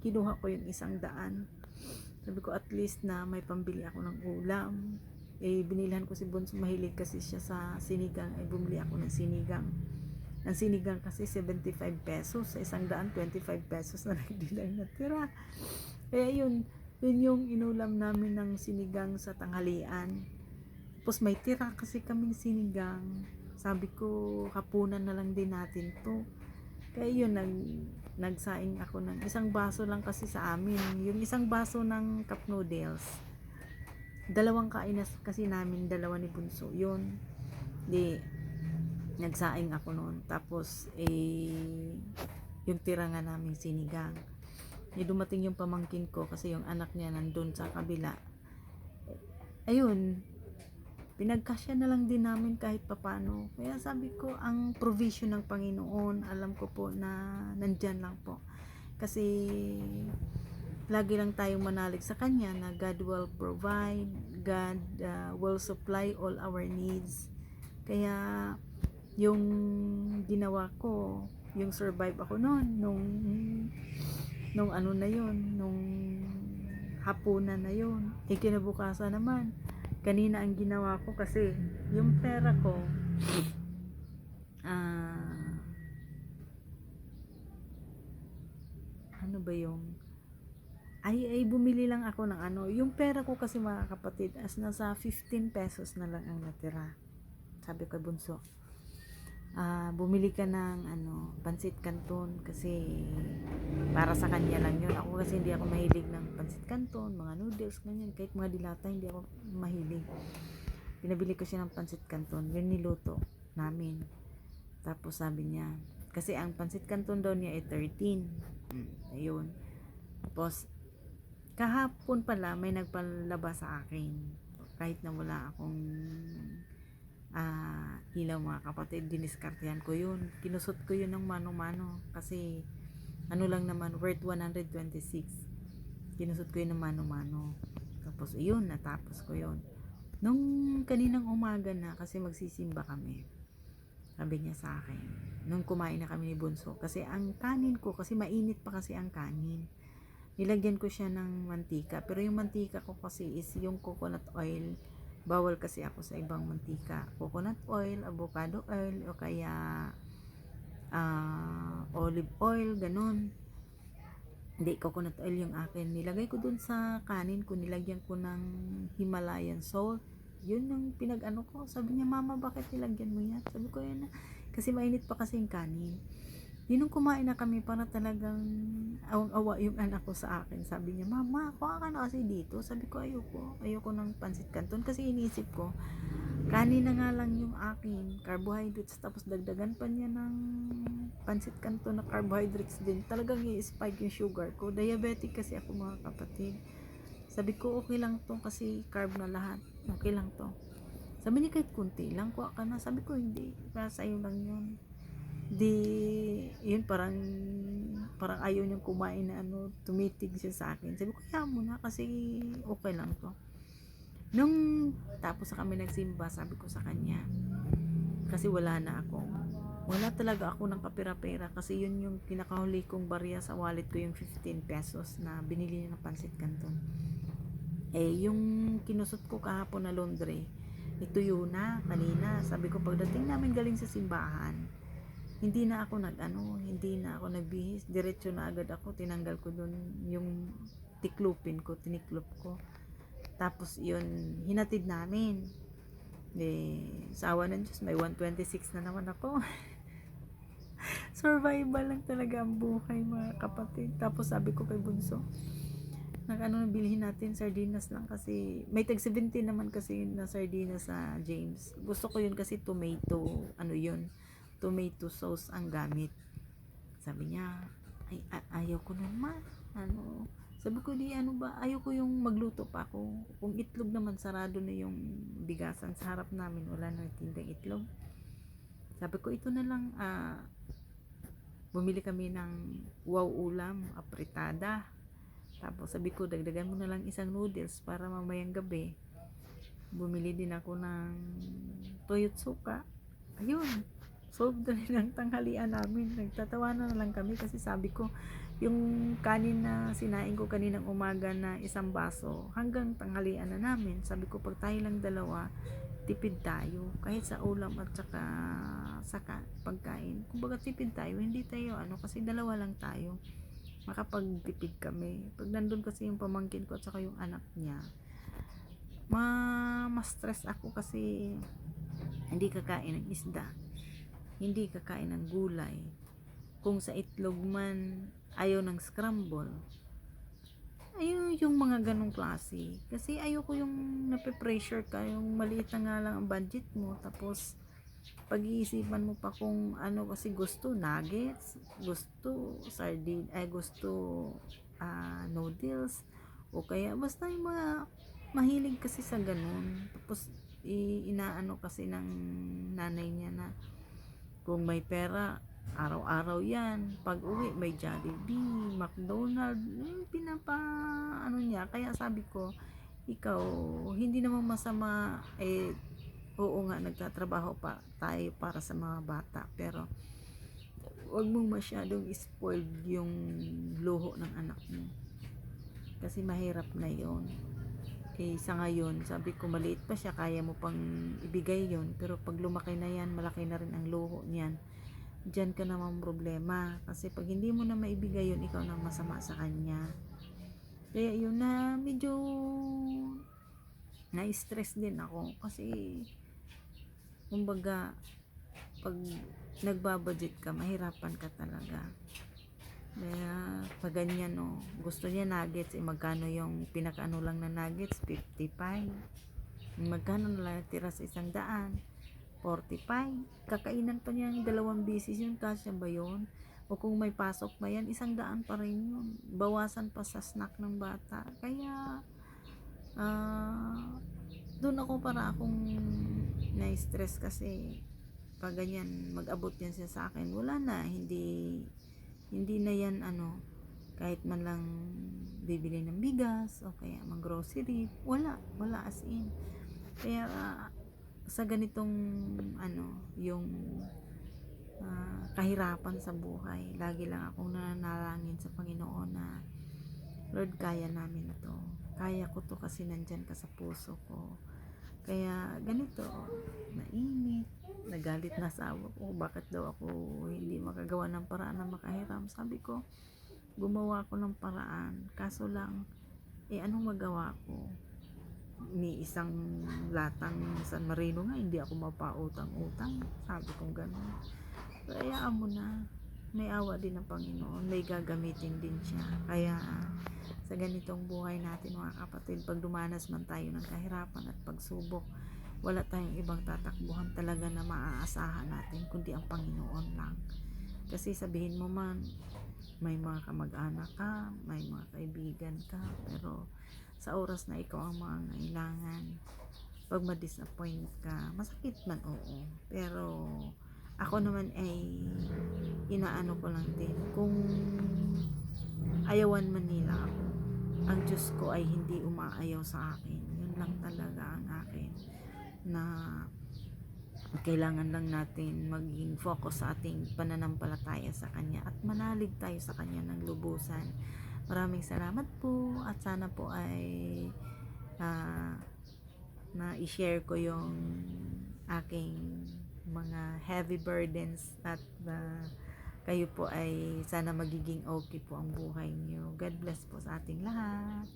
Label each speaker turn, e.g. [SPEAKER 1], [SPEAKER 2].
[SPEAKER 1] kinuha ko yung 100. Sabi ko at least na may pambili ako ng ulam. Binilhan ko si Bonso, mahilig kasi siya sa sinigang, bumili ako ng sinigang. Ang sinigang kasi 75 pesos, sa 100, 25 pesos na lang natira. Kaya yun yung inulam namin ng sinigang sa tanghalian. Tapos may tira kasi kaming sinigang. Sabi ko, hapunan na lang din natin to. Kaya yun, nagsaing ako ng isang baso lang kasi sa amin. Yung isang baso ng cup noodles. Dalawang kainas kasi namin, dalawa ni Bunso. Yun. Nagsaing ako noon. Tapos, yung tira nga namin sinigang. Dumating yung pamangkin ko kasi yung anak niya nandun sa kabila. Ayun, pinagkasya na lang din namin kahit papano. Kaya sabi ko, ang provision ng Panginoon, alam ko po na nandyan lang po. Kasi lagi lang tayong manalig sa Kanya na God will provide, God will supply all our needs. Kaya yung ginawa ko, yung survive ako noon, nung ano na yun, nung hapunan na yun. Kinabukasan naman, kanina ang ginawa ko kasi yung pera ko ano ba yung bumili lang ako ng yung pera ko kasi mga kapatid, as nasa 15 pesos na lang ang natira. Sabi ko Bunso, bumili ka ng pansit canton kasi para sa kanya lang yun. Ako kasi hindi ako mahilig ng pansit canton, mga noodles, ganyan. Kahit mga dilata, hindi ako mahilig. Pinabili ko siya ng pansit canton. Yun niluto namin. Tapos sabi niya, kasi ang pansit canton daw niya ay 13. Ayun. Tapos, kahapon pala may nagpalaba sa akin. Kahit na wala akong ilaw mga kapatid, diniskartehan ko yun. Kinusot ko yun ng mano-mano. Kasi, ano lang naman, worth 126. Kinusot ko yun ng mano-mano. Tapos, yun, natapos ko yun. Nung kaninang umaga na, kasi magsisimba kami, sabi niya sa akin, nung kumain na kami ni Bunso, kasi ang kanin ko, kasi mainit pa kasi ang kanin, nilagyan ko siya ng mantika, pero yung mantika ko kasi is yung coconut oil. Bawal kasi ako sa ibang mantika. Coconut oil, avocado oil, o kaya olive oil, ganun. Hindi, coconut oil yung akin. Nilagay ko dun sa kanin ko, nilagyan ko ng Himalayan salt. Yun yung pinag-ano ko. Sabi niya, Mama, bakit nilagyan mo yan? Sabi ko, yan na. Kasi mainit pa kasi yung kanin. Yun nung kumain na kami, para talagang awang-awa yung anak ko sa akin. Sabi niya, Mama, kuha ka na kasi dito. Sabi ko, ayoko ng pansit canton. Kasi iniisip ko, kanin na nga lang yung akin, carbohydrates, tapos dagdagan pa niya ng pansit canton na carbohydrates din. Talagang i-spike yung sugar ko. Diabetic kasi ako mga kapatid. Sabi ko, okay lang to kasi carb na lahat. Okay lang to. Sabi niya, kahit kunti lang, kuha ka na. Sabi ko, hindi. Para sa'yo lang yun. Yun parang ayaw niyang kumain na tumitig siya sa akin. Sabi ko, kaya mo na kasi okay lang to. Nung tapos na kami nagsimba, sabi ko sa kanya, kasi wala talaga ako ng kapira-pera, kasi yun yung pinakahuli kong barya sa wallet ko, yung 15 pesos na binili niya ng pansit canton. Yung kinusot ko kahapon na laundry, ituyo na kanina. Sabi ko, pagdating namin galing sa simbahan, hindi na ako nagbihis, diretso na agad ako, tinanggal ko dun yung tiniklop ko. Tapos yun, hinatid namin. Sa awa ng Diyos, may 126 na naman ako. Survival lang talaga ang buhay mga kapatid. Tapos sabi ko kay Bunso, bilhin natin sardinas lang kasi may tag 17 naman kasi na sardinas sa James. Gusto ko yun kasi tomato sauce ang gamit. Sabi niya, ayaw ko naman. Sabi ko, ayaw ko yung magluto pa ako. Kung itlog naman, sarado na yung bigasan sa harap namin, wala na tindang itlog. Sabi ko, ito na lang, bumili kami ng ulam, apritada. Tapos sabi ko, dagdagan mo na lang isang noodles para mamayang gabi. Bumili din ako ng toyot suka. Ayun, solve na rin ang tanghalian namin. Nagtatawanan na lang kami kasi sabi ko, Yung kanin na sinain ko kaninang umaga na isang baso, hanggang tanghalian na namin. Sabi ko, pag tayo lang dalawa, tipid tayo. Kahit sa ulam at saka sa pagkain. Kumbaga tipid tayo, hindi tayo kasi dalawa lang tayo. Makapagtipid kami. Pag nandun kasi yung pamangkin ko at saka yung anak niya, ma-stress ako kasi hindi kakain ng isda, hindi kakain ng gulay. Kung sa itlog man, ayaw ng scramble. Ayun yung mga ganong klase. Kasi ayoko yung nape-pressure ka, yung maliit na nga lang ang budget mo, tapos pag-iisipan mo pa kung kasi gusto nuggets, gusto sardine, gusto noodles, o kaya basta yung mga mahilig kasi sa ganun. Tapos inaano kasi ng nanay niya na kung may pera, araw-araw yan. Pag uwi, may Jollibee, McDonald's, yung niya. Kaya sabi ko, ikaw, hindi naman masama, oo nga, nagtatrabaho pa tayo para sa mga bata. Pero, wag mong masyadong spoiled yung luho ng anak mo. Kasi mahirap na yon. Sa ngayon, sabi ko, maliit pa siya, kaya mo pang ibigay yon. Pero pag lumaki na yan, malaki na rin ang luho niyan. Diyan ka naman problema. Kasi pag hindi mo na maibigay yun, ikaw nang masama sa kanya. Kaya yun na medyo na-stress din ako. Kasi, kumbaga, pag nagbabudget ka, mahirapan ka talaga. Kaya, pag ganyan, gusto niya nuggets, magkano yung pinakaano lang na nuggets? 55. Magkano na lang tira sa 100? 45. Kakainan pa niya yung 2 bisis yun, kasya ba yun? O kung may pasok pa yan, 100 pa rin yun. Bawasan pa sa snack ng bata. Kaya, doon ako para akong na-stress kasi pag ganyan, mag-abot yan siya sa akin. Wala na, hindi na yan kahit man lang bibili ng bigas o kaya mag-grocery. Wala as in. Kaya, sa ganitong yung kahirapan sa buhay, lagi lang akong nananalangin sa Panginoon na Lord, kaya namin to, kaya ko to kasi nandyan ka sa puso ko. Kaya ganito, mainit, nagalit na asawa ko, bakit daw ako hindi makagawa ng paraan na makahiram. Sabi ko, gumawa ko ng paraan, kaso lang anong magawa ko? Ni isang latang San Marino nga, hindi ako mapautang-utang. Sabi kong gano'n. Kaya mo na, may awa din ng Panginoon, may gagamitin din siya. Kaya sa ganitong buhay natin mga kapatid, pag dumanas man tayo ng kahirapan at pagsubok, wala tayong ibang tatakbuhan talaga na maaasahan natin kundi ang Panginoon lang. Kasi sabihin mo man, may mga kamag-anak ka, may mga kaibigan ka, pero sa oras na ikaw ang mga ngailangan, pag ma-disappoint ka, masakit man, oo. Pero ako naman ay inaano ko lang din, kung ayawan man nila ako, ang Diyos ko ay hindi umaayaw sa akin. Yun lang talaga ang akin, na kailangan lang natin maging focus sa ating pananampalataya sa Kanya at manalig tayo sa Kanya ng lubusan. Maraming salamat po at sana po ay na i-share ko yung aking mga heavy burdens at kayo po ay sana magiging okay po ang buhay niyo. God bless po sa ating lahat.